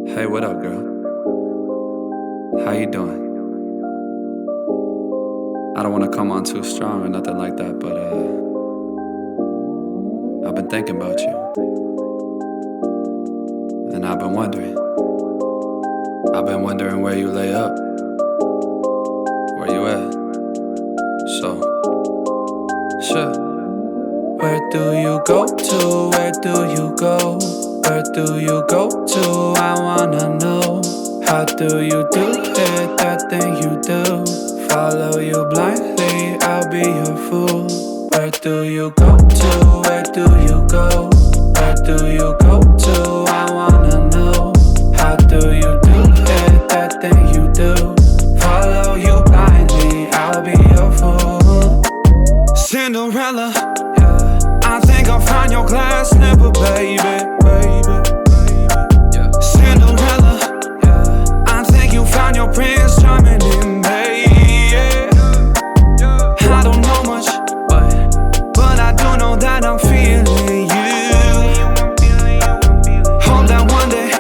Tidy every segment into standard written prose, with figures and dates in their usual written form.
Hey, what up, girl? How you doing? I don't wanna come on too strong or nothing like that, but I've been thinking about you. And I've been wondering where you lay up. Where you at? So, sure. Where do you go to? Where do you go? Where do you go to? I wanna know. How do you do it? That thing you do. Follow you blindly, I'll be your fool. Where do you go to? Where do you go? Where do you go to? I wanna know. How do you do it? That thing you do. Follow you blindly, I'll be your fool. Cinderella, I think I'll find your glass slipper, baby. Cinderella, I think you found your prince charming in me. I don't know much, but I do know that I'm feeling you. Hope that one day,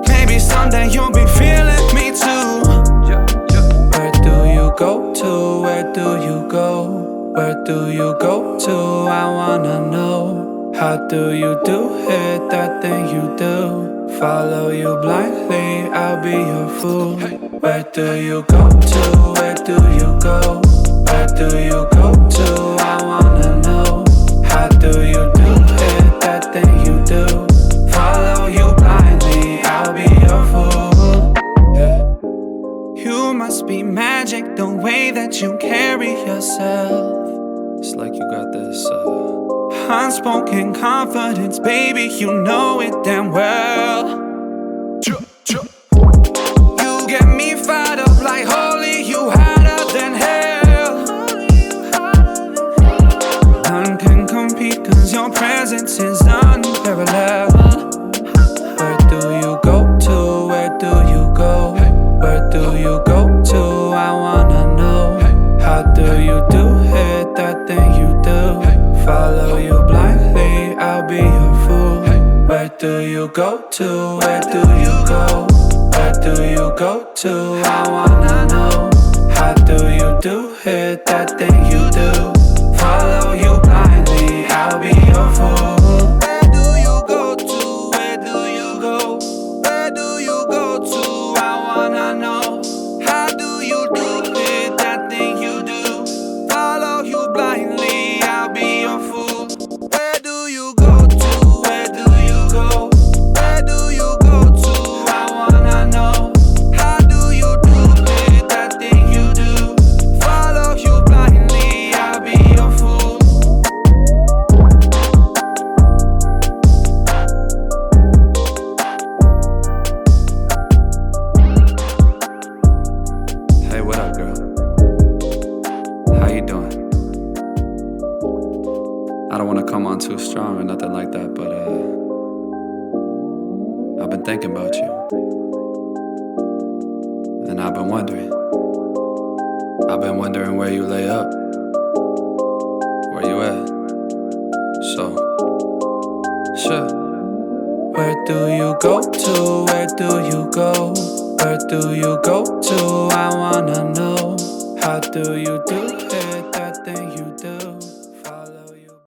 maybe someday you'll be feeling me too. Where do you go to? Where do you go? Where do you go to? I wanna know. How do you do it? That thing you do. Follow you blindly, I'll be your fool. Where do you go to? Where do you go? Where do you go to? I wanna know. How do you do it? That thing you do. Follow you blindly, I'll be your fool. You must be magic, the way that you carry yourself. It's like you got this unspoken confidence, baby, you know it damn well. You get me fired up like holy, you hotter than hell. None can compete cause your presence is unparalleled. Where do you go to? Where do you go? Where do you go to? I wanna know. How do you do it? That thing you do. Follow you blindly, I'll be your fool. Where do you go to? Where do you go? Where do you go to? I wanna know. How do you do it? That thing you do. Follow you blindly, I'll be your fool. Where do you go to? Where do you go? Where do you go to? I wanna know. How do you do it? That thing you do. Follow you blindly, I'll be your fool. Where do you go to? Where do you go? Where do you go to? I wanna know. How do you do it? That thing you do. Follow you blindly, I'll be your fool. Hey, what up, girl? How you doing? I don't wanna come on too strong or nothing like that, but I've been thinking about you. And I've been wondering where you lay up. Where you at? So, sure. Where do you go to? Where do you go? Where do you go to? I wanna know. How do you do